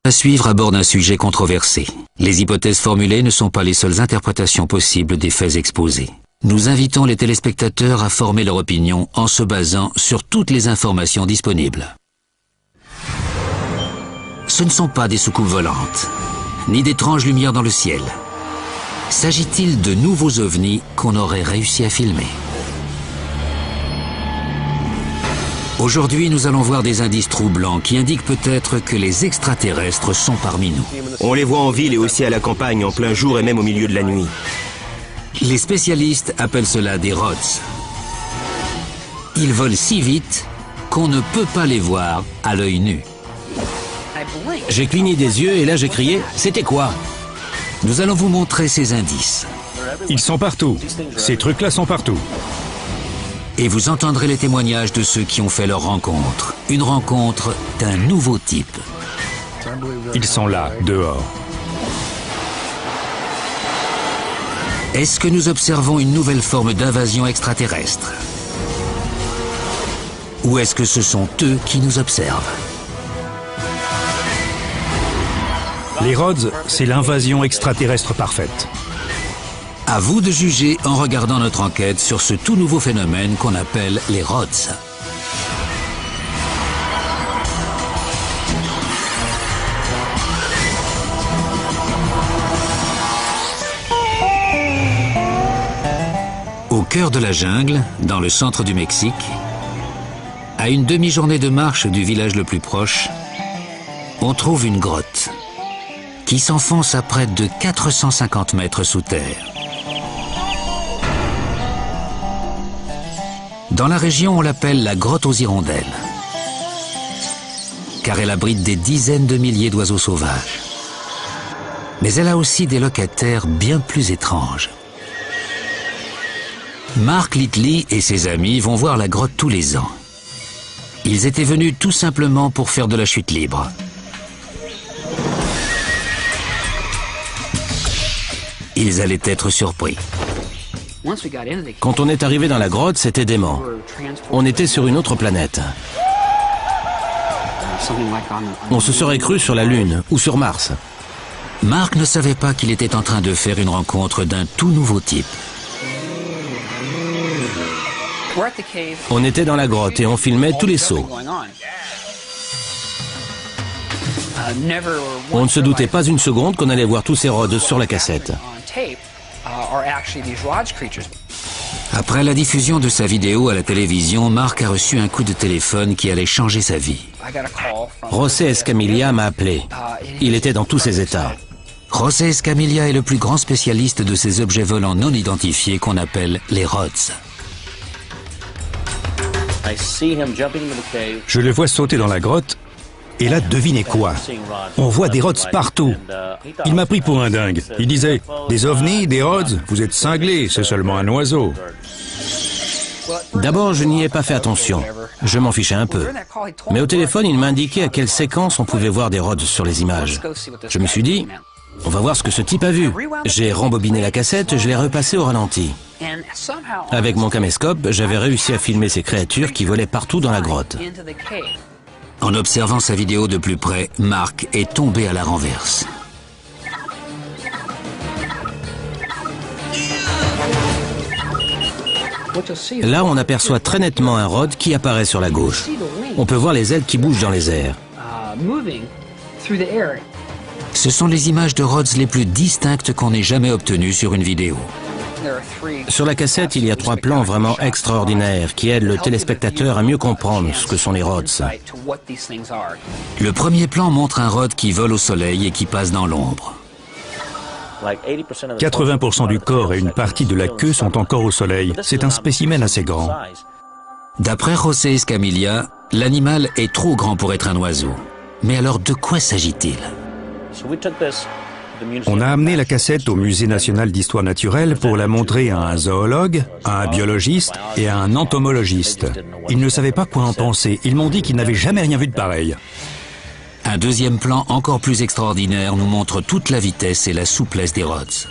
À suivre aborde un sujet controversé. Les hypothèses formulées ne sont pas les seules interprétations possibles des faits exposés. Nous invitons les téléspectateurs à former leur opinion en se basant sur toutes les informations disponibles. Ce ne sont pas des soucoupes volantes, ni d'étranges lumières dans le ciel. S'agit-il de nouveaux ovnis qu'on aurait réussi à filmer? Aujourd'hui, nous allons voir des indices troublants qui indiquent peut-être que les extraterrestres sont parmi nous. On les voit en ville et aussi à la campagne, en plein jour et même au milieu de la nuit. Les spécialistes appellent cela des rods. Ils volent si vite qu'on ne peut pas les voir à l'œil nu. J'ai cligné des yeux et là j'ai crié « C'était quoi ?» Nous allons vous montrer ces indices. Ils sont partout. Ces trucs-là sont partout. Et vous entendrez les témoignages de ceux qui ont fait leur rencontre. Une rencontre d'un nouveau type. Ils sont là, dehors. Est-ce que nous observons une nouvelle forme d'invasion extraterrestre? Ou est-ce que ce sont eux qui nous observent? Les rods, c'est l'invasion extraterrestre parfaite. À vous de juger en regardant notre enquête sur ce tout nouveau phénomène qu'on appelle les rods. Au cœur de la jungle, dans le centre du Mexique, à une demi-journée de marche du village le plus proche, on trouve une grotte qui s'enfonce à près de 450 mètres sous terre. Dans la région, on l'appelle la grotte aux hirondelles, car elle abrite des dizaines de milliers d'oiseaux sauvages. Mais elle a aussi des locataires bien plus étranges. Mark Littley et ses amis vont voir la grotte tous les ans. Ils étaient venus tout simplement pour faire de la chute libre. Ils allaient être surpris. Quand on est arrivé dans la grotte, c'était dément. On était sur une autre planète. On se serait cru sur la Lune ou sur Mars. Mark ne savait pas qu'il était en train de faire une rencontre d'un tout nouveau type. On était dans la grotte et on filmait tous les sauts. On ne se doutait pas une seconde qu'on allait voir tous ces rods sur la cassette. Après la diffusion de sa vidéo à la télévision, Mark a reçu un coup de téléphone qui allait changer sa vie. José Escamilla m'a appelé. Il était dans tous ses états. José Escamilla est le plus grand spécialiste de ces objets volants non identifiés qu'on appelle les rods. Je le vois sauter dans la grotte, et là, devinez quoi? On voit des rods partout. Il m'a pris pour un dingue. Il disait, des ovnis, des rods, vous êtes cinglés, c'est seulement un oiseau. D'abord, je n'y ai pas fait attention. Je m'en fichais un peu. Mais au téléphone, il m'a indiqué à quelle séquence on pouvait voir des rods sur les images. Je me suis dit, on va voir ce que ce type a vu. J'ai rembobiné la cassette, je l'ai repassée au ralenti. Avec mon caméscope, j'avais réussi à filmer ces créatures qui volaient partout dans la grotte. En observant sa vidéo de plus près, Mark est tombé à la renverse. Là, on aperçoit très nettement un rod qui apparaît sur la gauche. On peut voir les ailes qui bougent dans les airs. Ce sont les images de rods les plus distinctes qu'on ait jamais obtenues sur une vidéo. Sur la cassette, il y a 3 plans vraiment extraordinaires qui aident le téléspectateur à mieux comprendre ce que sont les rods. Le premier plan montre un rod qui vole au soleil et qui passe dans l'ombre. 80% du corps et une partie de la queue sont encore au soleil. C'est un spécimen assez grand. D'après José Escamilla, l'animal est trop grand pour être un oiseau. Mais alors de quoi s'agit-il? On a amené la cassette au Musée national d'histoire naturelle pour la montrer à un zoologue, à un biologiste et à un entomologiste. Ils ne savaient pas quoi en penser. Ils m'ont dit qu'ils n'avaient jamais rien vu de pareil. Un deuxième plan encore plus extraordinaire nous montre toute la vitesse et la souplesse des rods.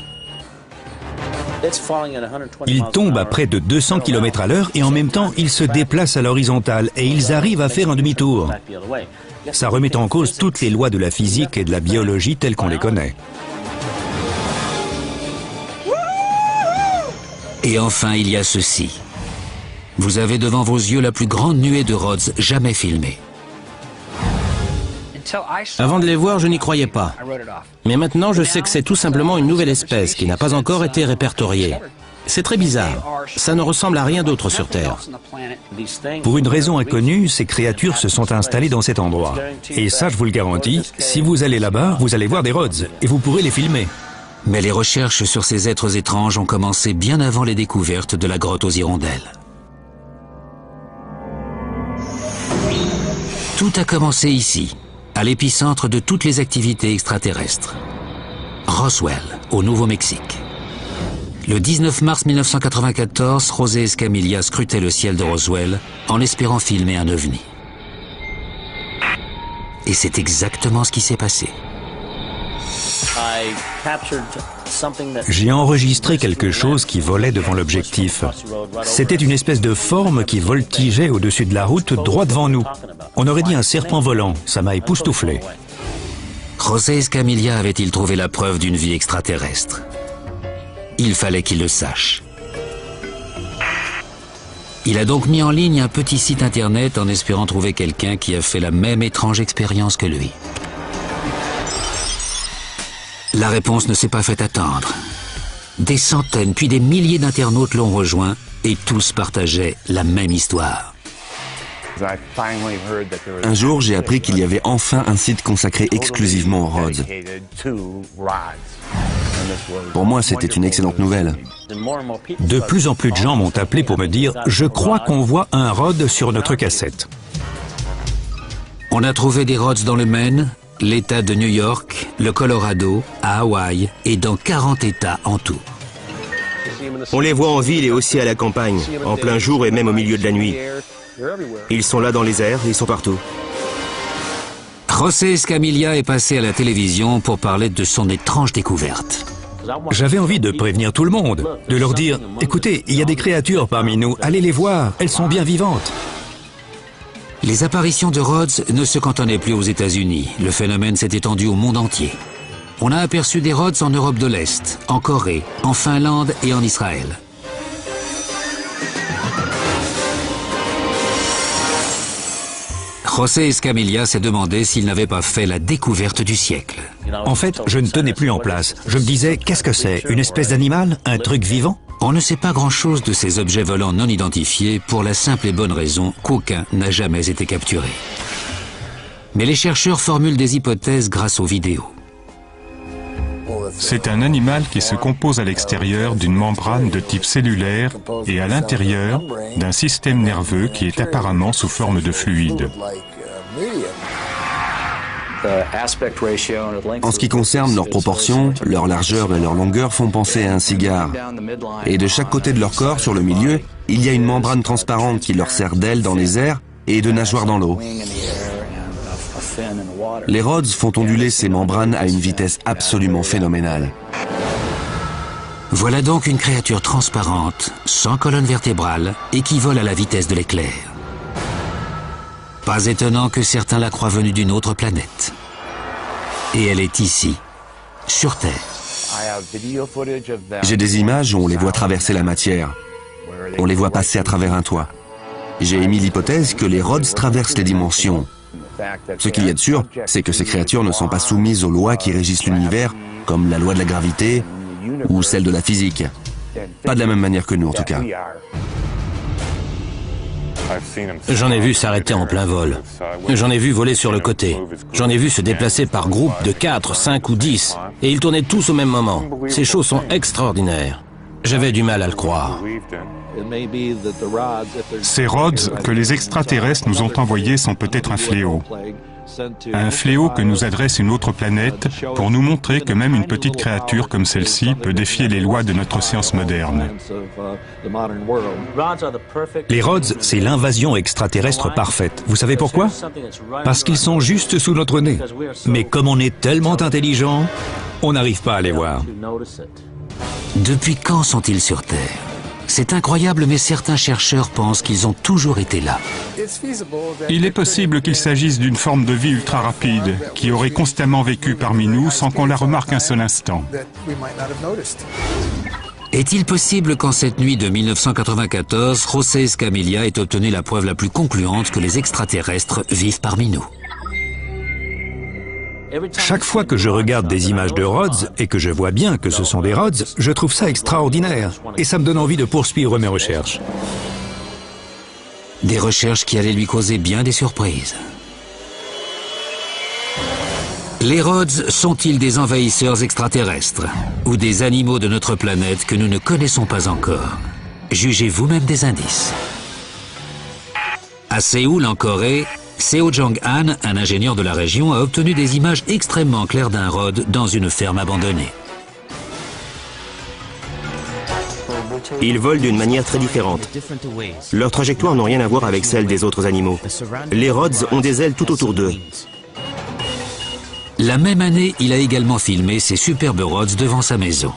Ils tombent à près de 200 km à l'heure et en même temps, ils se déplacent à l'horizontale et ils arrivent à faire un demi-tour. Ça remet en cause toutes les lois de la physique et de la biologie telles qu'on les connaît. Et enfin, il y a ceci. Vous avez devant vos yeux la plus grande nuée de Rhodes jamais filmée. Avant de les voir, je n'y croyais pas. Mais maintenant, je sais que c'est tout simplement une nouvelle espèce qui n'a pas encore été répertoriée. C'est très bizarre. Ça ne ressemble à rien d'autre sur Terre. Pour une raison inconnue, ces créatures se sont installées dans cet endroit. Et ça, je vous le garantis, si vous allez là-bas, vous allez voir des Rhodes et vous pourrez les filmer. Mais les recherches sur ces êtres étranges ont commencé bien avant les découvertes de la grotte aux hirondelles. Tout a commencé ici, à l'épicentre de toutes les activités extraterrestres. Roswell, au Nouveau-Mexique. Le 19 mars 1994, José Escamilla scrutait le ciel de Roswell en espérant filmer un ovni. Et c'est exactement ce qui s'est passé. J'ai enregistré quelque chose qui volait devant l'objectif. C'était une espèce de forme qui voltigeait au-dessus de la route droit devant nous. On aurait dit un serpent volant, ça m'a époustouflé. José Escamilla avait-il trouvé la preuve d'une vie extraterrestre? Il fallait qu'il le sache. Il a donc mis en ligne un petit site internet en espérant trouver quelqu'un qui a fait la même étrange expérience que lui. La réponse ne s'est pas fait attendre. Des centaines puis des milliers d'internautes l'ont rejoint et tous partageaient la même histoire. Un jour, j'ai appris qu'il y avait enfin un site consacré exclusivement aux Rhodes. Pour moi, c'était une excellente nouvelle. De plus en plus de gens m'ont appelé pour me dire « Je crois qu'on voit un Rhode sur notre cassette ». On a trouvé des Rhodes dans le Maine, l'État de New York, le Colorado, à Hawaï et dans 40 États en tout. On les voit en ville et aussi à la campagne, en plein jour et même au milieu de la nuit. Ils sont là dans les airs, ils sont partout. José Escamilla est passé à la télévision pour parler de son étrange découverte. J'avais envie de prévenir tout le monde, de leur dire « Écoutez, il y a des créatures parmi nous, allez les voir, elles sont bien vivantes ». Les apparitions de Rhodes ne se cantonnaient plus aux États-Unis. Le phénomène s'est étendu au monde entier. On a aperçu des Rhodes en Europe de l'Est, en Corée, en Finlande et en Israël. José Escamilla s'est demandé s'il n'avait pas fait la découverte du siècle. En fait, je ne tenais plus en place. Je me disais, qu'est-ce que c'est? Une espèce d'animal? Un truc vivant? On ne sait pas grand-chose de ces objets volants non identifiés pour la simple et bonne raison qu'aucun n'a jamais été capturé. Mais les chercheurs formulent des hypothèses grâce aux vidéos. C'est un animal qui se compose à l'extérieur d'une membrane de type cellulaire et à l'intérieur d'un système nerveux qui est apparemment sous forme de fluide. En ce qui concerne leurs proportions, leur largeur et leur longueur font penser à un cigare. Et de chaque côté de leur corps, sur le milieu, il y a une membrane transparente qui leur sert d'aile dans les airs et de nageoire dans l'eau. Les Rhodes font onduler ces membranes à une vitesse absolument phénoménale. Voilà donc une créature transparente, sans colonne vertébrale et qui vole à la vitesse de l'éclair. Pas étonnant que certains la croient venue d'une autre planète. Et elle est ici, sur Terre. J'ai des images où on les voit traverser la matière. On les voit passer à travers un toit. J'ai émis l'hypothèse que les Rhodes traversent les dimensions. Ce qu'il y a de sûr, c'est que ces créatures ne sont pas soumises aux lois qui régissent l'univers, comme la loi de la gravité ou celle de la physique. Pas de la même manière que nous, en tout cas. J'en ai vu s'arrêter en plein vol. J'en ai vu voler sur le côté. J'en ai vu se déplacer par groupes de 4, 5 ou 10. Et ils tournaient tous au même moment. Ces choses sont extraordinaires. J'avais du mal à le croire. Ces Rhodes que les extraterrestres nous ont envoyés sont peut-être un fléau. Un fléau que nous adresse une autre planète pour nous montrer que même une petite créature comme celle-ci peut défier les lois de notre science moderne. Les Rhodes, c'est l'invasion extraterrestre parfaite. Vous savez pourquoi? Parce qu'ils sont juste sous notre nez. Mais comme on est tellement intelligent, on n'arrive pas à les voir. Depuis quand sont-ils sur Terre? C'est incroyable, mais certains chercheurs pensent qu'ils ont toujours été là. Il est possible qu'il s'agisse d'une forme de vie ultra rapide, qui aurait constamment vécu parmi nous sans qu'on la remarque un seul instant. Est-il possible qu'en cette nuit de 1994, José Escamilla ait obtenu la preuve la plus concluante que les extraterrestres vivent parmi nous? Chaque fois que je regarde des images de Rhodes et que je vois bien que ce sont des Rhodes, je trouve ça extraordinaire et ça me donne envie de poursuivre mes recherches. Des recherches qui allaient lui causer bien des surprises. Les Rhodes sont-ils des envahisseurs extraterrestres ou des animaux de notre planète que nous ne connaissons pas encore? Jugez vous-même des indices. À Séoul, en Corée, Seo Jong-han, un ingénieur de la région, a obtenu des images extrêmement claires d'un Rhode dans une ferme abandonnée. Ils volent d'une manière très différente. Leurs trajectoires n'ont rien à voir avec celles des autres animaux. Les Rhodes ont des ailes tout autour d'eux. La même année, il a également filmé ces superbes Rhodes devant sa maison.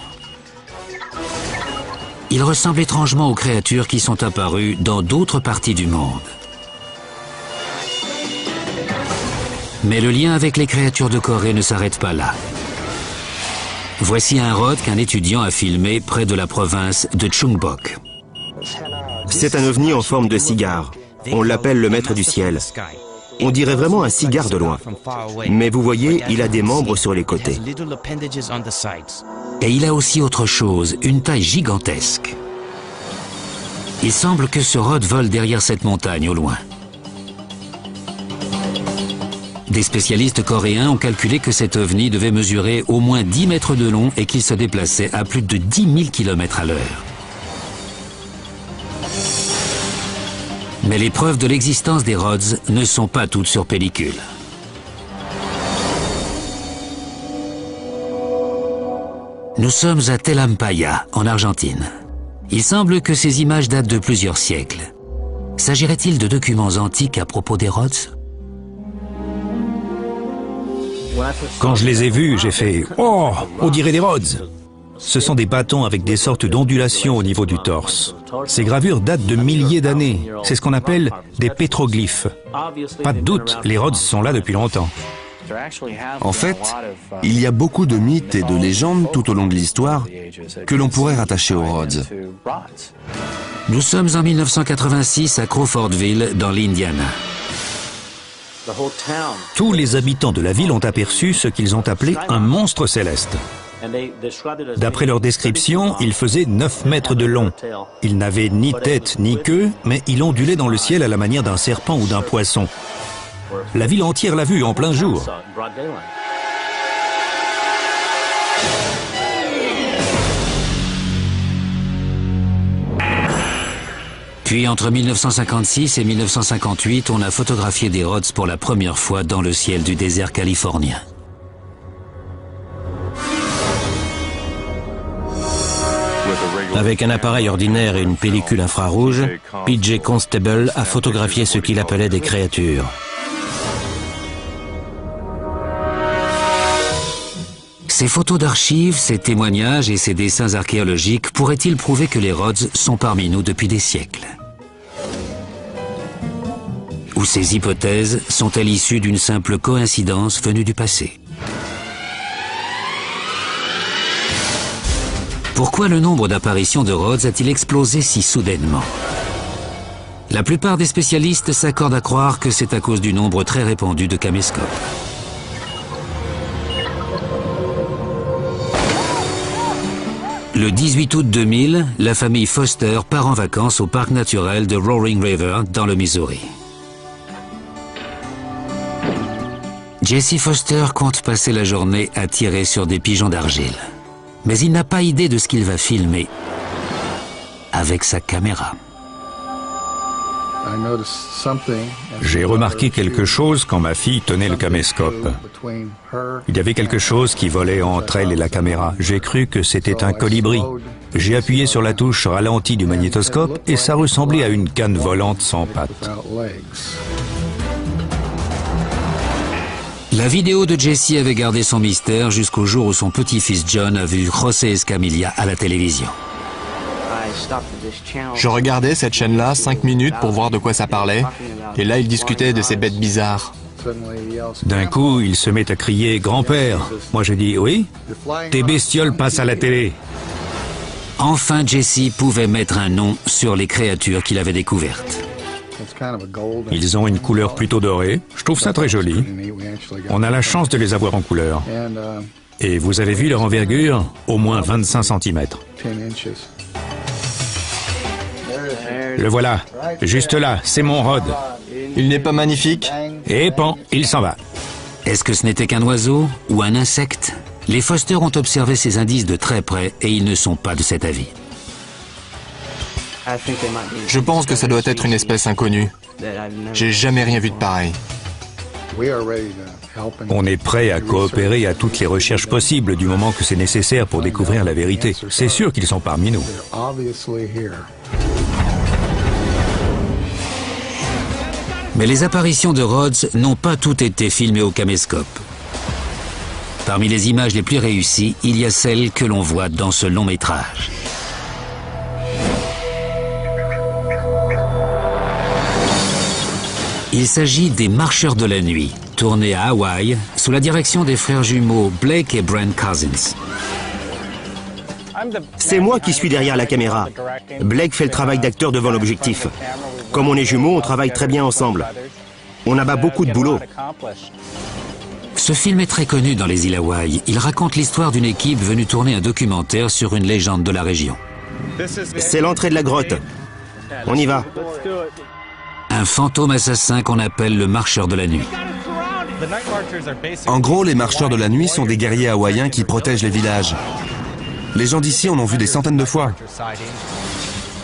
Ils ressemblent étrangement aux créatures qui sont apparues dans d'autres parties du monde. Mais le lien avec les créatures de Corée ne s'arrête pas là. Voici un Rhode qu'un étudiant a filmé près de la province de Chungbok. C'est un ovni en forme de cigare. On l'appelle le maître du ciel. On dirait vraiment un cigare de loin. Mais vous voyez, il a des membres sur les côtés. Et il a aussi autre chose, une taille gigantesque. Il semble que ce Rhode vole derrière cette montagne au loin. Des spécialistes coréens ont calculé que cet ovni devait mesurer au moins 10 mètres de long et qu'il se déplaçait à plus de 10 000 km à l'heure. Mais les preuves de l'existence des Rhodes ne sont pas toutes sur pellicule. Nous sommes à Telampaya, en Argentine. Il semble que ces images datent de plusieurs siècles. S'agirait-il de documents antiques à propos des Rhodes? Quand je les ai vus, j'ai fait « Oh, on dirait des Rhodes !» Ce sont des bâtons avec des sortes d'ondulations au niveau du torse. Ces gravures datent de milliers d'années. C'est ce qu'on appelle des pétroglyphes. Pas de doute, les Rhodes sont là depuis longtemps. En fait, il y a beaucoup de mythes et de légendes tout au long de l'histoire que l'on pourrait rattacher aux Rhodes. Nous sommes en 1986 à Crawfordville, dans l'Indiana. Tous les habitants de la ville ont aperçu ce qu'ils ont appelé un monstre céleste. D'après leur description, il faisait 9 mètres de long. Il n'avait ni tête ni queue, mais il ondulait dans le ciel à la manière d'un serpent ou d'un poisson. La ville entière l'a vu en plein jour. Puis entre 1956 et 1958, on a photographié des Rhodes pour la première fois dans le ciel du désert californien. Avec un appareil ordinaire et une pellicule infrarouge, PJ Constable a photographié ce qu'il appelait des créatures. Ces photos d'archives, ces témoignages et ces dessins archéologiques pourraient-ils prouver que les Rhodes sont parmi nous depuis des siècles? Ou ces hypothèses sont-elles issues d'une simple coïncidence venue du passé? Pourquoi le nombre d'apparitions de Rhodes a-t-il explosé si soudainement? La plupart des spécialistes s'accordent à croire que c'est à cause du nombre très répandu de caméscopes. Le 18 août 2000, la famille Foster part en vacances au parc naturel de Roaring River, dans le Missouri. Jesse Foster compte passer la journée à tirer sur des pigeons d'argile. Mais il n'a pas idée de ce qu'il va filmer avec sa caméra. J'ai remarqué quelque chose quand ma fille tenait le caméscope. Il y avait quelque chose qui volait entre elle et la caméra. J'ai cru que c'était un colibri. J'ai appuyé sur la touche ralentie du magnétoscope et ça ressemblait à une canne volante sans pattes. La vidéo de Jesse avait gardé son mystère jusqu'au jour où son petit-fils John a vu José Escamilla à la télévision. Je regardais cette chaîne-là 5 minutes pour voir de quoi ça parlait, et là il discutait de ces bêtes bizarres. D'un coup, il se met à crier « Grand-père ». Moi je dis « Oui, tes bestioles passent à la télé ». Enfin, Jesse pouvait mettre un nom sur les créatures qu'il avait découvertes. Ils ont une couleur plutôt dorée, je trouve ça très joli. On a la chance de les avoir en couleur. Et vous avez vu leur envergure? Au moins 25 cm. Le voilà, juste là, c'est mon Rod. Il n'est pas magnifique? Et pan, il s'en va. Est-ce que ce n'était qu'un oiseau ou un insecte? Les Foster ont observé ces indices de très près et ils ne sont pas de cet avis. Je pense que ça doit être une espèce inconnue. J'ai jamais rien vu de pareil. On est prêt à coopérer à toutes les recherches possibles du moment que c'est nécessaire pour découvrir la vérité. C'est sûr qu'ils sont parmi nous. Mais les apparitions de Rhodes n'ont pas toutes été filmées au caméscope. Parmi les images les plus réussies, il y a celles que l'on voit dans ce long métrage. Il s'agit des Marcheurs de la nuit, tournés à Hawaï, sous la direction des frères jumeaux Blake et Brent Cousins. C'est moi qui suis derrière la caméra. Blake fait le travail d'acteur devant l'objectif. Comme on est jumeaux, on travaille très bien ensemble. On abat beaucoup de boulot. Ce film est très connu dans les îles Hawaï. Il raconte l'histoire d'une équipe venue tourner un documentaire sur une légende de la région. C'est l'entrée de la grotte. On y va. Un fantôme assassin qu'on appelle le Marcheur de la nuit. En gros, les marcheurs de la nuit sont des guerriers hawaïens qui protègent les villages. Les gens d'ici en ont vu des centaines de fois.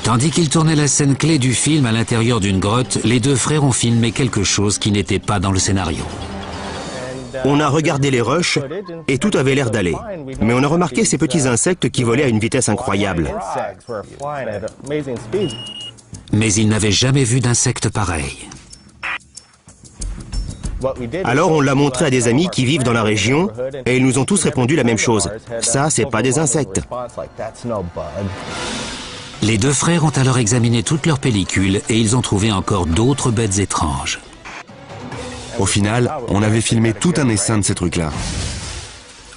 Tandis qu'ils tournaient la scène clé du film à l'intérieur d'une grotte, les deux frères ont filmé quelque chose qui n'était pas dans le scénario. On a regardé les rushs et tout avait l'air d'aller. Mais on a remarqué ces petits insectes qui volaient à une vitesse incroyable. Mais ils n'avaient jamais vu d'insectes pareils. Alors on l'a montré à des amis qui vivent dans la région et ils nous ont tous répondu la même chose. Ça, c'est pas des insectes. Les deux frères ont alors examiné toutes leurs pellicules et ils ont trouvé encore d'autres bêtes étranges. Au final, on avait filmé tout un essaim de ces trucs-là.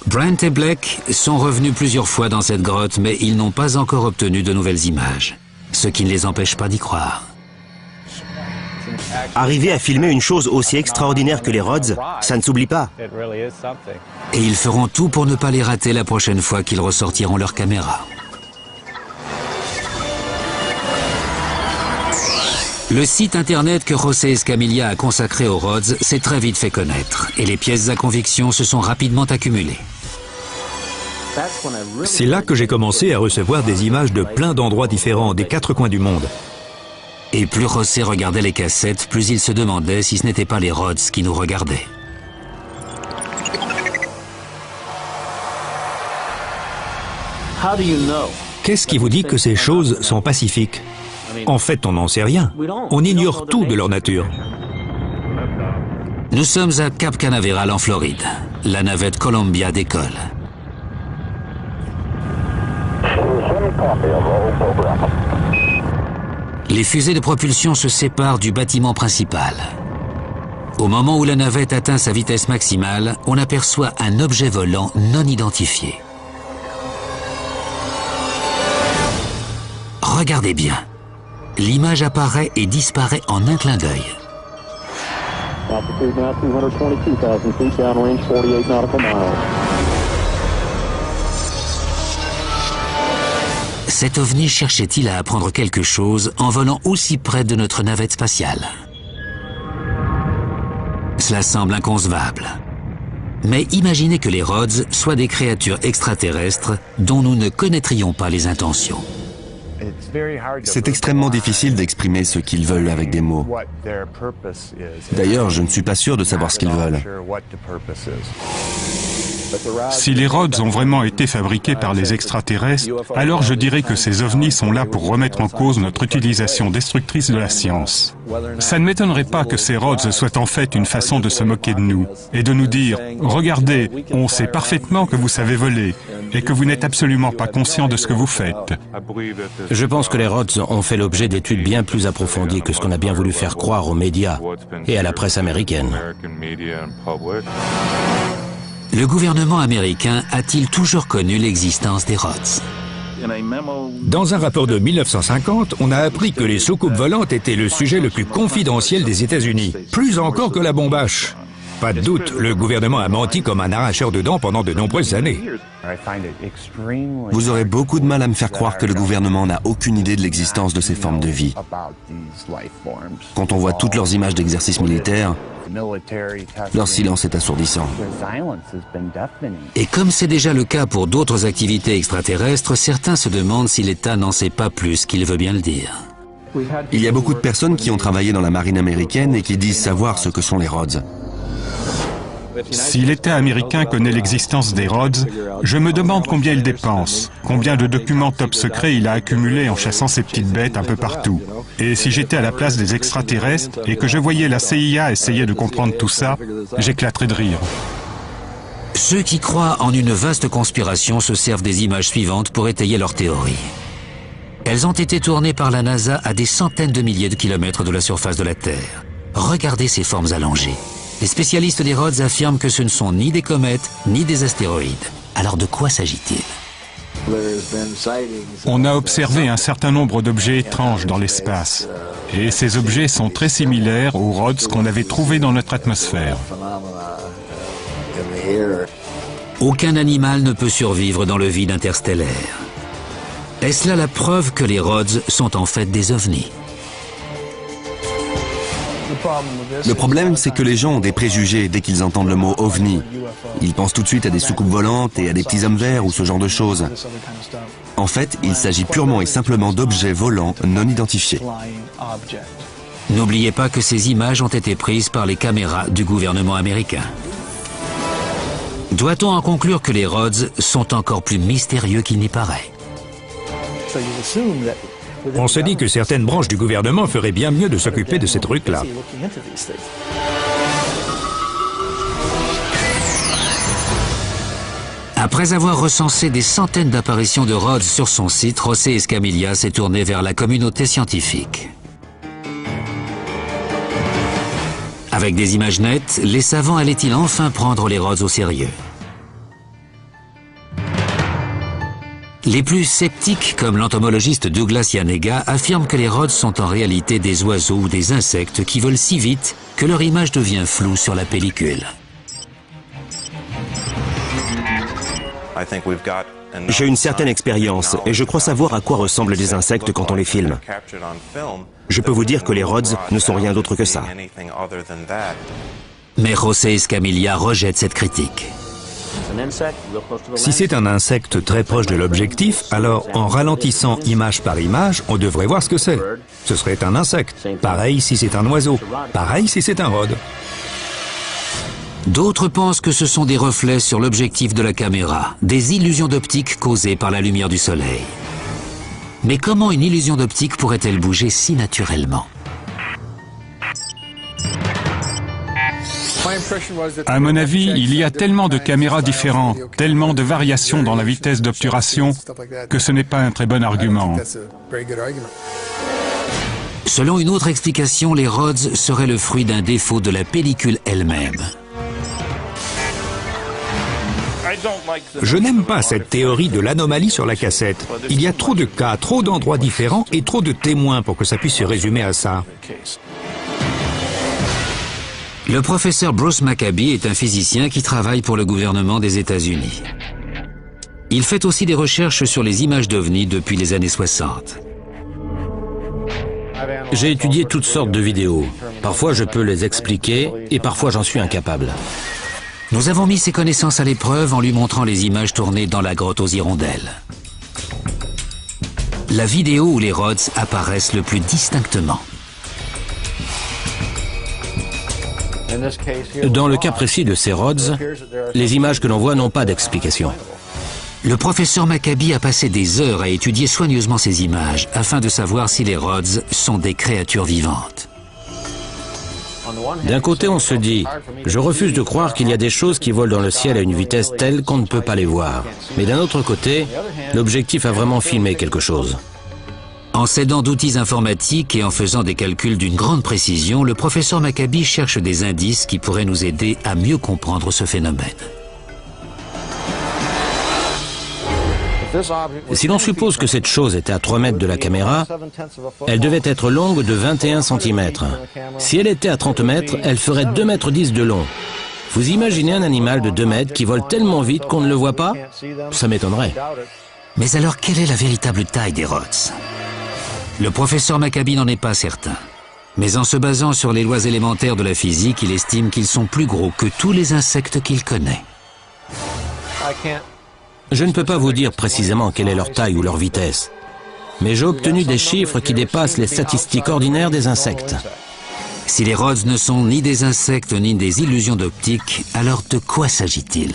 Brent et Blake sont revenus plusieurs fois dans cette grotte, mais ils n'ont pas encore obtenu de nouvelles images, ce qui ne les empêche pas d'y croire. Arriver à filmer une chose aussi extraordinaire que les Rhodes, ça ne s'oublie pas. Et ils feront tout pour ne pas les rater la prochaine fois qu'ils ressortiront leur caméra. Le site internet que José Escamilla a consacré aux Rhodes s'est très vite fait connaître et les pièces à conviction se sont rapidement accumulées. C'est là que j'ai commencé à recevoir des images de plein d'endroits différents, des 4 coins du monde. Et plus José regardait les cassettes, plus il se demandait si ce n'était pas les Rhodes qui nous regardaient. Qu'est-ce qui vous dit que ces choses sont pacifiques? En fait, on n'en sait rien. On ignore tout de leur nature. Nous sommes à Cap Canaveral en Floride. La navette Columbia décolle. Les fusées de propulsion se séparent du bâtiment principal. Au moment où la navette atteint sa vitesse maximale, on aperçoit un objet volant non identifié. Regardez bien. L'image apparaît et disparaît en un clin d'œil. Cet ovni cherchait-il à apprendre quelque chose en volant aussi près de notre navette spatiale? Cela semble inconcevable. Mais imaginez que les Rhodes soient des créatures extraterrestres dont nous ne connaîtrions pas les intentions. C'est extrêmement difficile d'exprimer ce qu'ils veulent avec des mots. D'ailleurs, je ne suis pas sûr de savoir ce qu'ils veulent. Si les Rhodes ont vraiment été fabriqués par les extraterrestres, alors je dirais que ces ovnis sont là pour remettre en cause notre utilisation destructrice de la science. Ça ne m'étonnerait pas que ces Rhodes soient en fait une façon de se moquer de nous et de nous dire « Regardez, on sait parfaitement que vous savez voler et que vous n'êtes absolument pas conscient de ce que vous faites. » Je pense que les Rhodes ont fait l'objet d'études bien plus approfondies que ce qu'on a bien voulu faire croire aux médias et à la presse américaine. Le gouvernement américain a-t-il toujours connu l'existence des Rhodes? Dans un rapport de 1950, on a appris que les soucoupes volantes étaient le sujet le plus confidentiel des États-Unis, plus encore que la bombe H. Pas de doute, le gouvernement a menti comme un arracheur de dents pendant de nombreuses années. Vous aurez beaucoup de mal à me faire croire que le gouvernement n'a aucune idée de l'existence de ces formes de vie. Quand on voit toutes leurs images d'exercices militaires, leur silence est assourdissant. Et comme c'est déjà le cas pour d'autres activités extraterrestres, certains se demandent si l'État n'en sait pas plus qu'il veut bien le dire. Il y a beaucoup de personnes qui ont travaillé dans la marine américaine et qui disent savoir ce que sont les Rhodes. Si l'État américain connaît l'existence des Rhodes, je me demande combien il dépense, combien de documents top secrets il a accumulés en chassant ces petites bêtes un peu partout. Et si j'étais à la place des extraterrestres et que je voyais la CIA essayer de comprendre tout ça, j'éclaterais de rire. Ceux qui croient en une vaste conspiration se servent des images suivantes pour étayer leur théorie. Elles ont été tournées par la NASA à des centaines de milliers de kilomètres de la surface de la Terre. Regardez ces formes allongées. Les spécialistes des Rhodes affirment que ce ne sont ni des comètes, ni des astéroïdes. Alors de quoi s'agit-il? On a observé un certain nombre d'objets étranges dans l'espace. Et ces objets sont très similaires aux Rhodes qu'on avait trouvés dans notre atmosphère. Aucun animal ne peut survivre dans le vide interstellaire. Est-ce là la preuve que les Rhodes sont en fait des ovnis? Le problème, c'est que les gens ont des préjugés dès qu'ils entendent le mot « ovni ». Ils pensent tout de suite à des soucoupes volantes et à des petits hommes verts ou ce genre de choses. En fait, il s'agit purement et simplement d'objets volants non identifiés. N'oubliez pas que ces images ont été prises par les caméras du gouvernement américain. Doit-on en conclure que les Rhodes sont encore plus mystérieux qu'il n'y paraît? On se dit que certaines branches du gouvernement feraient bien mieux de s'occuper de ces trucs-là. Après avoir recensé des centaines d'apparitions de Rhodes sur son site, José Escamilla s'est tourné vers la communauté scientifique. Avec des images nettes, les savants allaient-ils enfin prendre les Rhodes au sérieux? Les plus sceptiques, comme l'entomologiste Douglas Yanega, affirment que les Rhodes sont en réalité des oiseaux ou des insectes qui volent si vite que leur image devient floue sur la pellicule. J'ai une certaine expérience et je crois savoir à quoi ressemblent les insectes quand on les filme. Je peux vous dire que les Rhodes ne sont rien d'autre que ça. Mais José Escamilla rejette cette critique. Si c'est un insecte très proche de l'objectif, alors en ralentissant image par image, on devrait voir ce que c'est. Ce serait un insecte. Pareil si c'est un oiseau. Pareil si c'est un Rhode. D'autres pensent que ce sont des reflets sur l'objectif de la caméra, des illusions d'optique causées par la lumière du soleil. Mais comment une illusion d'optique pourrait-elle bouger si naturellement? À mon avis, il y a tellement de caméras différentes, tellement de variations dans la vitesse d'obturation, que ce n'est pas un très bon argument. Selon une autre explication, les Rhodes seraient le fruit d'un défaut de la pellicule elle-même. Je n'aime pas cette théorie de l'anomalie sur la cassette. Il y a trop de cas, trop d'endroits différents et trop de témoins pour que ça puisse se résumer à ça. Le professeur Bruce Maccabee est un physicien qui travaille pour le gouvernement des États-Unis. Il fait aussi des recherches sur les images d'ovnis depuis les années 60. J'ai étudié toutes sortes de vidéos. Parfois je peux les expliquer et parfois j'en suis incapable. Nous avons mis ses connaissances à l'épreuve en lui montrant les images tournées dans la grotte aux hirondelles. La vidéo où les Rhodes apparaissent le plus distinctement. Dans le cas précis de ces rods, les images que l'on voit n'ont pas d'explication. Le professeur Maccabi a passé des heures à étudier soigneusement ces images afin de savoir si les rods sont des créatures vivantes. D'un côté, on se dit, je refuse de croire qu'il y a des choses qui volent dans le ciel à une vitesse telle qu'on ne peut pas les voir. Mais d'un autre côté, l'objectif a vraiment filmé quelque chose. En s'aidant d'outils informatiques et en faisant des calculs d'une grande précision, le professeur Maccabi cherche des indices qui pourraient nous aider à mieux comprendre ce phénomène. Si l'on suppose que cette chose était à 3 mètres de la caméra, elle devait être longue de 21 cm. Si elle était à 30 mètres, elle ferait 2,10 mètres de long. Vous imaginez un animal de 2 mètres qui vole tellement vite qu'on ne le voit pas? Ça m'étonnerait. Mais alors, quelle est la véritable taille des rods? Le professeur Maccabi n'en est pas certain. Mais en se basant sur les lois élémentaires de la physique, il estime qu'ils sont plus gros que tous les insectes qu'il connaît. Je ne peux pas vous dire précisément quelle est leur taille ou leur vitesse, mais j'ai obtenu des chiffres qui dépassent les statistiques ordinaires des insectes. Si les rods ne sont ni des insectes ni des illusions d'optique, alors de quoi s'agit-il?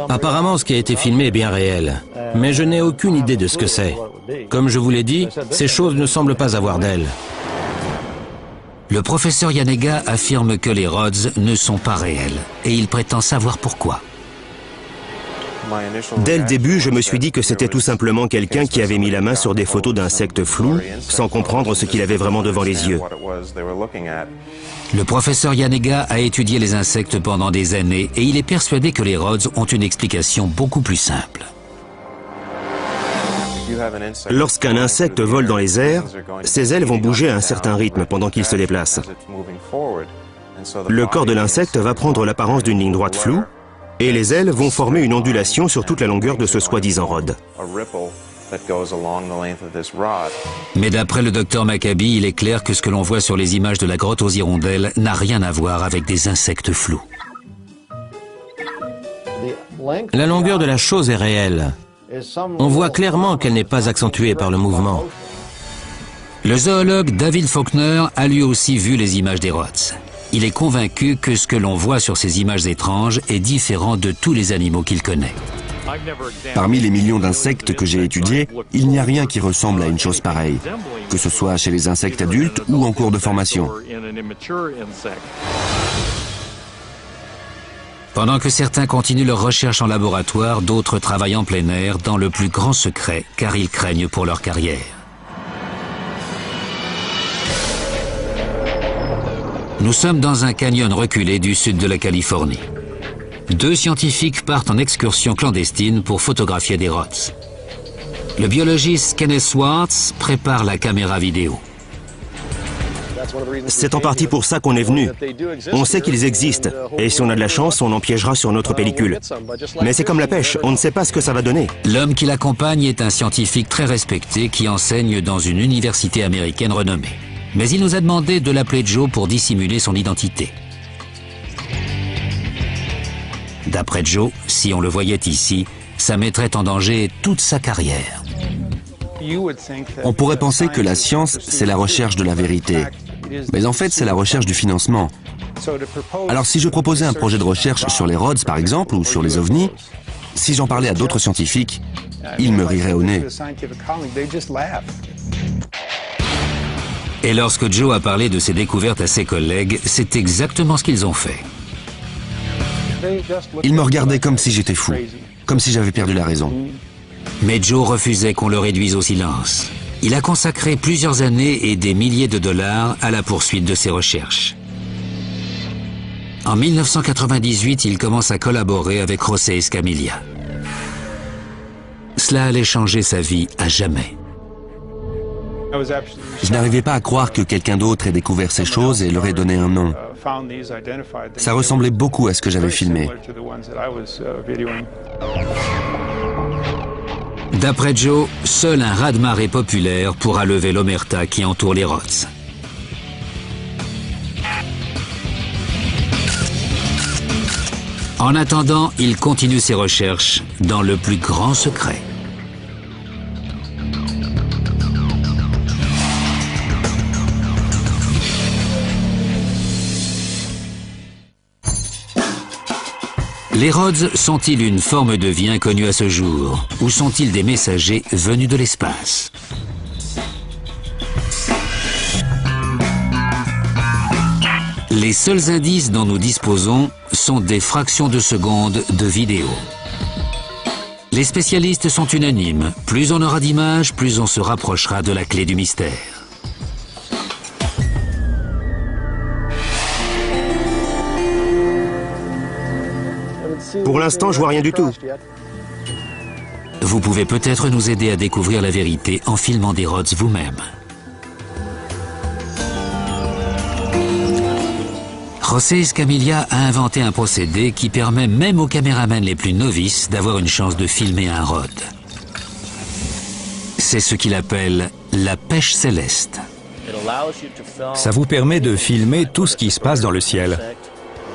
Apparemment, ce qui a été filmé est bien réel, mais je n'ai aucune idée de ce que c'est. Comme je vous l'ai dit, ces choses ne semblent pas avoir d'aile. Le professeur Yanega affirme que les rods ne sont pas réels, et il prétend savoir pourquoi. Dès le début, je me suis dit que c'était tout simplement quelqu'un qui avait mis la main sur des photos d'insectes flous, sans comprendre ce qu'il avait vraiment devant les yeux. Le professeur Yanega a étudié les insectes pendant des années et il est persuadé que les rods ont une explication beaucoup plus simple. Lorsqu'un insecte vole dans les airs, ses ailes vont bouger à un certain rythme pendant qu'il se déplace. Le corps de l'insecte va prendre l'apparence d'une ligne droite floue, et les ailes vont former une ondulation sur toute la longueur de ce soi-disant rod. Mais d'après le docteur Maccabi, il est clair que ce que l'on voit sur les images de la grotte aux hirondelles n'a rien à voir avec des insectes flous. La longueur de la chose est réelle. On voit clairement qu'elle n'est pas accentuée par le mouvement. Le zoologue David Faulkner a lui aussi vu les images des rods. Il est convaincu que ce que l'on voit sur ces images étranges est différent de tous les animaux qu'il connaît. Parmi les millions d'insectes que j'ai étudiés, il n'y a rien qui ressemble à une chose pareille, que ce soit chez les insectes adultes ou en cours de formation. Pendant que certains continuent leurs recherches en laboratoire, d'autres travaillent en plein air dans le plus grand secret, car ils craignent pour leur carrière. Nous sommes dans un canyon reculé du sud de la Californie. 2 scientifiques partent en excursion clandestine pour photographier des rods. Le biologiste Kenneth Swartz prépare la caméra vidéo. C'est en partie pour ça qu'on est venu. On sait qu'ils existent, et si on a de la chance, on en piégera sur notre pellicule. Mais c'est comme la pêche, on ne sait pas ce que ça va donner. L'homme qui l'accompagne est un scientifique très respecté qui enseigne dans une université américaine renommée. Mais il nous a demandé de l'appeler Joe pour dissimuler son identité. D'après Joe, si on le voyait ici, ça mettrait en danger toute sa carrière. On pourrait penser que la science, c'est la recherche de la vérité. Mais en fait, c'est la recherche du financement. Alors si je proposais un projet de recherche sur les rods, par exemple, ou sur les ovnis, si j'en parlais à d'autres scientifiques, ils me riraient au nez. Et lorsque Joe a parlé de ses découvertes à ses collègues, c'est exactement ce qu'ils ont fait. Ils me regardaient comme si j'étais fou, comme si j'avais perdu la raison. Mais Joe refusait qu'on le réduise au silence. Il a consacré plusieurs années et des milliers de dollars à la poursuite de ses recherches. En 1998, il commence à collaborer avec José Escamilla. Cela allait changer sa vie à jamais. Je n'arrivais pas à croire que quelqu'un d'autre ait découvert ces choses et leur ait donné un nom. Ça ressemblait beaucoup à ce que j'avais filmé. D'après Joe, seul un raz-de-marée populaire pourra lever l'omerta qui entoure les rods. En attendant, il continue ses recherches dans le plus grand secret. Les rods sont-ils une forme de vie inconnue à ce jour, ou sont-ils des messagers venus de l'espace? Les seuls indices dont nous disposons sont des fractions de secondes de vidéo. Les spécialistes sont unanimes. Plus on aura d'images, plus on se rapprochera de la clé du mystère. Pour l'instant, je vois rien du tout. Vous pouvez peut-être nous aider à découvrir la vérité en filmant des rods vous-même. José Escamilla a inventé un procédé qui permet même aux caméramans les plus novices d'avoir une chance de filmer un rod. C'est ce qu'il appelle la pêche céleste. Ça vous permet de filmer tout ce qui se passe dans le ciel.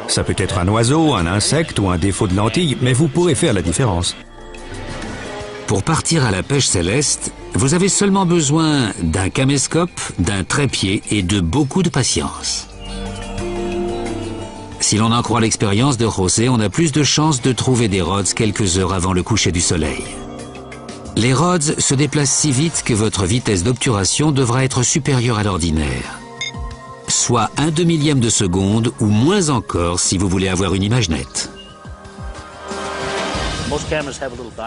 Ça peut être un oiseau, un insecte ou un défaut de lentille, mais vous pourrez faire la différence. Pour partir à la pêche céleste, vous avez seulement besoin d'un caméscope, d'un trépied et de beaucoup de patience. Si l'on en croit l'expérience de José, on a plus de chances de trouver des rods quelques heures avant le coucher du soleil. Les rods se déplacent si vite que votre vitesse d'obturation devra être supérieure à l'ordinaire. Soit 1/2 millième de seconde ou moins encore si vous voulez avoir une image nette.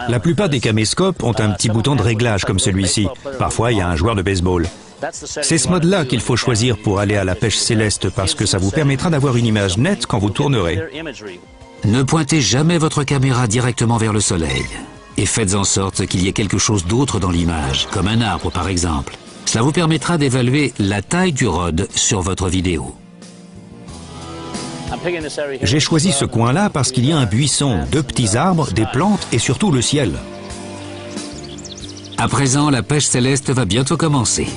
La plupart des caméscopes ont un petit bouton de réglage comme celui-ci. Parfois, il y a un joueur de baseball. C'est ce mode-là qu'il faut choisir pour aller à la pêche céleste parce que ça vous permettra d'avoir une image nette quand vous tournerez. Ne pointez jamais votre caméra directement vers le soleil et faites en sorte qu'il y ait quelque chose d'autre dans l'image, comme un arbre par exemple. Cela vous permettra d'évaluer la taille du rod sur votre vidéo. J'ai choisi ce coin-là parce qu'il y a un buisson, 2 petits arbres, des plantes et surtout le ciel. À présent, la pêche céleste va bientôt commencer.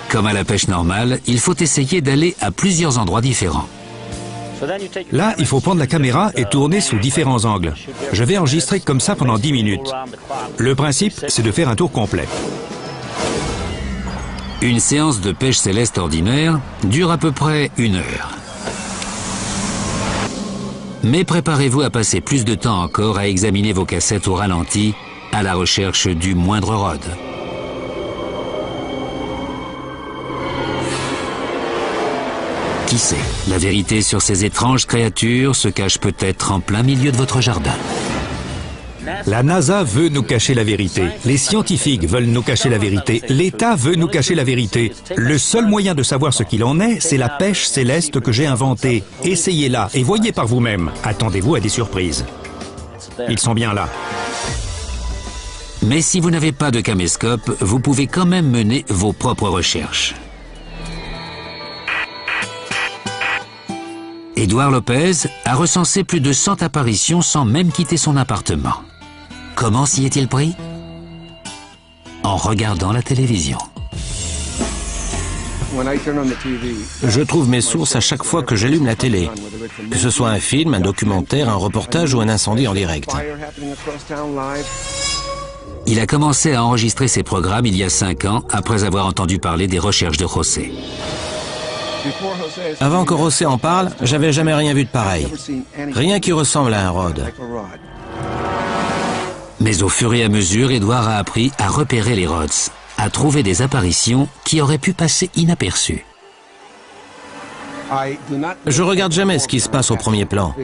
Comme à la pêche normale, il faut essayer d'aller à plusieurs endroits différents. Là, il faut prendre la caméra et tourner sous différents angles. Je vais enregistrer comme ça pendant 10 minutes. Le principe, c'est de faire un tour complet. Une séance de pêche céleste ordinaire dure à peu près 1 heure. Mais préparez-vous à passer plus de temps encore à examiner vos cassettes au ralenti, à la recherche du moindre rod. Qui sait, la vérité sur ces étranges créatures se cache peut-être en plein milieu de votre jardin. La NASA veut nous cacher la vérité. Les scientifiques veulent nous cacher la vérité. L'État veut nous cacher la vérité. Le seul moyen de savoir ce qu'il en est, c'est la pêche céleste que j'ai inventée. Essayez-la et voyez par vous-même. Attendez-vous à des surprises. Ils sont bien là. Mais si vous n'avez pas de caméscope, vous pouvez quand même mener vos propres recherches. Édouard Lopez a recensé plus de 100 apparitions sans même quitter son appartement. Comment s'y est-il pris? En regardant la télévision. Je trouve mes sources à chaque fois que j'allume la télé, que ce soit un film, un documentaire, un reportage ou un incendie en direct. Il a commencé à enregistrer ses programmes il y a 5 ans, après avoir entendu parler des recherches de José. Avant que José en parle, j'avais jamais rien vu de pareil. Rien qui ressemble à un rod. Mais au fur et à mesure, Édouard a appris à repérer les rods, à trouver des apparitions qui auraient pu passer inaperçues. Je regarde jamais ce qui se passe au premier plan.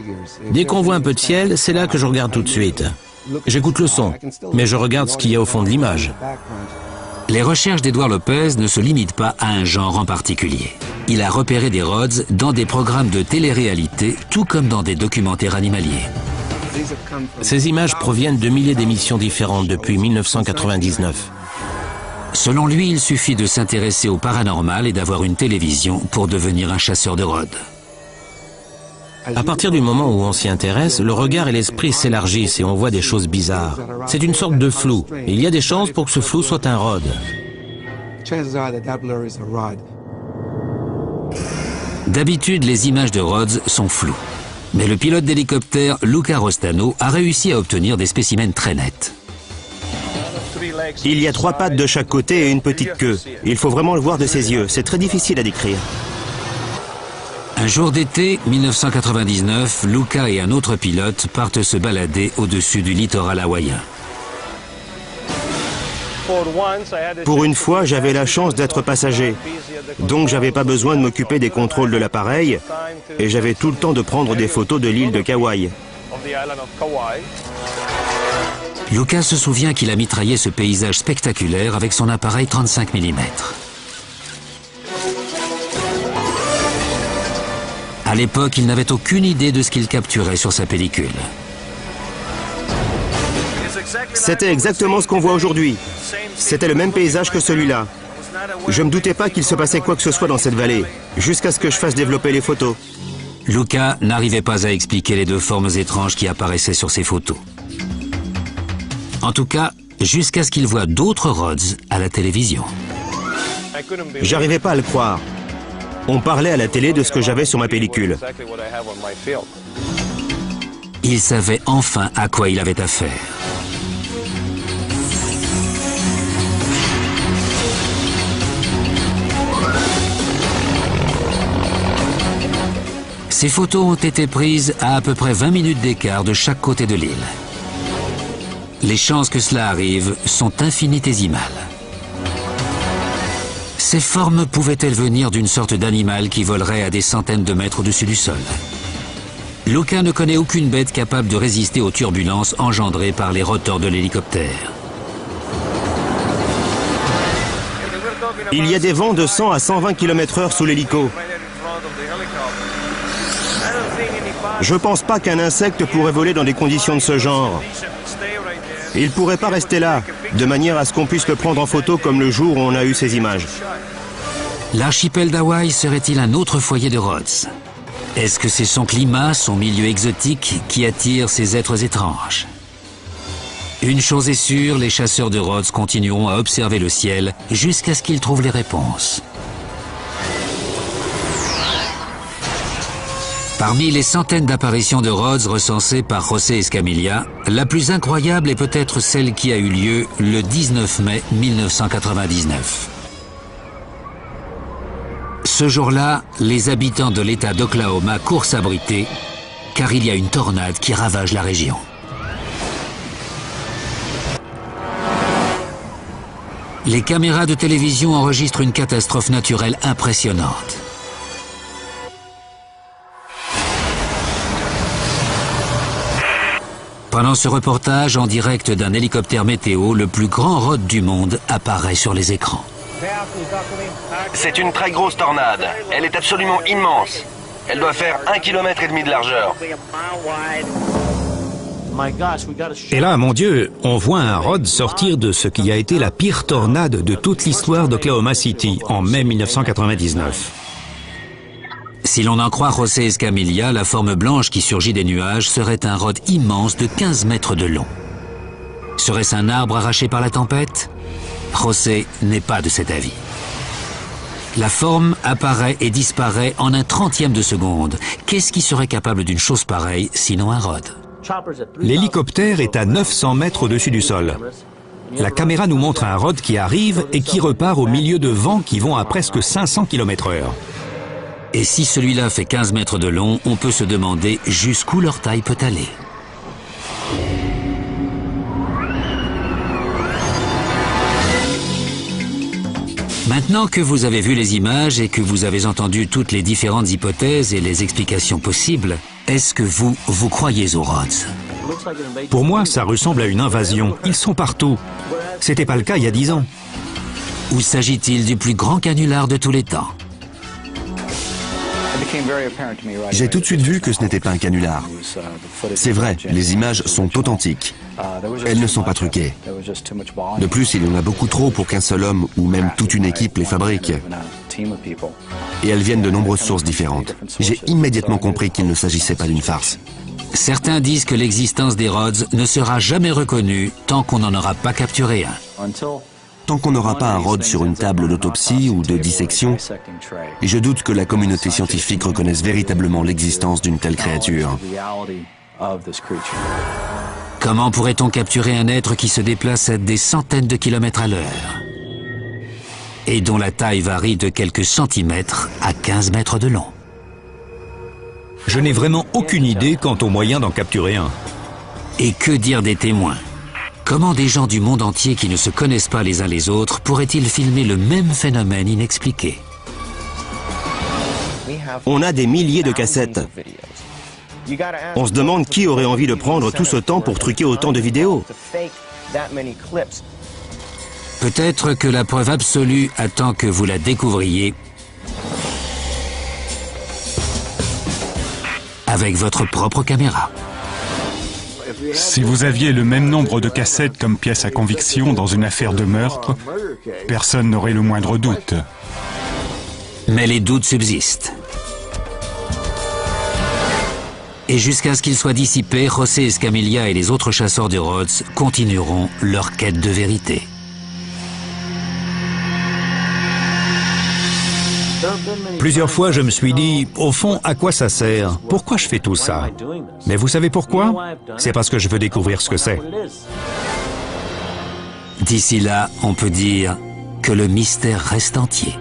Dès qu'on voit un peu de ciel, c'est là que je regarde tout de suite. J'écoute le son, mais je regarde ce qu'il y a au fond de l'image. Les recherches d'Édouard Lopez ne se limitent pas à un genre en particulier. Il a repéré des rods dans des programmes de télé-réalité, tout comme dans des documentaires animaliers. Ces images proviennent de milliers d'émissions différentes depuis 1999. Selon lui, il suffit de s'intéresser au paranormal et d'avoir une télévision pour devenir un chasseur de rods. À partir du moment où on s'y intéresse, le regard et l'esprit s'élargissent et on voit des choses bizarres. C'est une sorte de flou. Et il y a des chances pour que ce flou soit un rod. D'habitude, les images de rods sont floues. Mais le pilote d'hélicoptère Luca Rostano a réussi à obtenir des spécimens très nets. Il y a 3 pattes de chaque côté et une petite queue. Il faut vraiment le voir de ses yeux. C'est très difficile à décrire. Un jour d'été, 1999, Luca et un autre pilote partent se balader au-dessus du littoral hawaïen. Pour une fois, j'avais la chance d'être passager. Donc j'avais pas besoin de m'occuper des contrôles de l'appareil et j'avais tout le temps de prendre des photos de l'île de Kauai. Luca se souvient qu'il a mitraillé ce paysage spectaculaire avec son appareil 35 mm. À l'époque, il n'avait aucune idée de ce qu'il capturait sur sa pellicule. C'était exactement ce qu'on voit aujourd'hui. C'était le même paysage que celui-là. Je ne me doutais pas qu'il se passait quoi que ce soit dans cette vallée, jusqu'à ce que je fasse développer les photos. Luca n'arrivait pas à expliquer les deux formes étranges qui apparaissaient sur ses photos. En tout cas, jusqu'à ce qu'il voit d'autres rods à la télévision. J'arrivais pas à le croire. On parlait à la télé de ce que j'avais sur ma pellicule. Il savait enfin à quoi il avait affaire. Ces photos ont été prises à peu près 20 minutes d'écart de chaque côté de l'île. Les chances que cela arrive sont infinitésimales. Ces formes pouvaient-elles venir d'une sorte d'animal qui volerait à des centaines de mètres au-dessus du sol? Luca ne connaît aucune bête capable de résister aux turbulences engendrées par les rotors de l'hélicoptère. Il y a des vents de 100 à 120 km/h sous l'hélico. Je pense pas qu'un insecte pourrait voler dans des conditions de ce genre. Il pourrait pas rester là, de manière à ce qu'on puisse le prendre en photo comme le jour où on a eu ces images. L'archipel d'Hawaï serait-il un autre foyer de rods? Est-ce que c'est son climat, son milieu exotique qui attire ces êtres étranges? Une chose est sûre, les chasseurs de rods continueront à observer le ciel jusqu'à ce qu'ils trouvent les réponses. Parmi les centaines d'apparitions de rods recensées par José Escamilla, la plus incroyable est peut-être celle qui a eu lieu le 19 mai 1999. Ce jour-là, les habitants de l'État d'Oklahoma courent s'abriter, car il y a une tornade qui ravage la région. Les caméras de télévision enregistrent une catastrophe naturelle impressionnante. Pendant ce reportage en direct d'un hélicoptère météo, le plus grand rod du monde apparaît sur les écrans. C'est une très grosse tornade. Elle est absolument immense. Elle doit faire 1,5 km de largeur. Et là, mon Dieu, on voit un rod sortir de ce qui a été la pire tornade de toute l'histoire d'Oklahoma City en mai 1999. Si l'on en croit José Escamilla, la forme blanche qui surgit des nuages serait un rod immense de 15 mètres de long. Serait-ce un arbre arraché par la tempête? José n'est pas de cet avis. La forme apparaît et disparaît en un trentième de seconde. Qu'est-ce qui serait capable d'une chose pareille, sinon un rod? L'hélicoptère est à 900 mètres au-dessus du sol. La caméra nous montre un rod qui arrive et qui repart au milieu de vents qui vont à presque 500 km/h. Et si celui-là fait 15 mètres de long, on peut se demander jusqu'où leur taille peut aller. Maintenant que vous avez vu les images et que vous avez entendu toutes les différentes hypothèses et les explications possibles, est-ce que vous croyez aux rods? Pour moi, ça ressemble à une invasion. Ils sont partout. C'était pas le cas il y a 10 ans. Ou s'agit-il du plus grand canular de tous les temps? J'ai tout de suite vu que ce n'était pas un canular. C'est vrai, les images sont authentiques. Elles ne sont pas truquées. De plus, il y en a beaucoup trop pour qu'un seul homme ou même toute une équipe les fabrique. Et elles viennent de nombreuses sources différentes. J'ai immédiatement compris qu'il ne s'agissait pas d'une farce. Certains disent que l'existence des rods ne sera jamais reconnue tant qu'on n'en aura pas capturé un. Tant qu'on n'aura pas un rod sur une table d'autopsie ou de dissection, et je doute que la communauté scientifique reconnaisse véritablement l'existence d'une telle créature. Comment pourrait-on capturer un être qui se déplace à des centaines de kilomètres à l'heure et dont la taille varie de quelques centimètres à 15 mètres de long? Je n'ai vraiment aucune idée quant aux moyens d'en capturer un. Et que dire des témoins? Comment des gens du monde entier qui ne se connaissent pas les uns les autres pourraient-ils filmer le même phénomène inexpliqué? On a des milliers de cassettes. On se demande qui aurait envie de prendre tout ce temps pour truquer autant de vidéos. Peut-être que la preuve absolue attend que vous la découvriez avec votre propre caméra. Si vous aviez le même nombre de cassettes comme pièces à conviction dans une affaire de meurtre, personne n'aurait le moindre doute. Mais les doutes subsistent. Et jusqu'à ce qu'ils soient dissipés, José Escamilla et les autres chasseurs de Rhodes continueront leur quête de vérité. Plusieurs fois, je me suis dit, au fond, à quoi ça sert? Pourquoi je fais tout ça? Mais vous savez pourquoi? C'est parce que je veux découvrir ce que c'est. D'ici là, on peut dire que le mystère reste entier.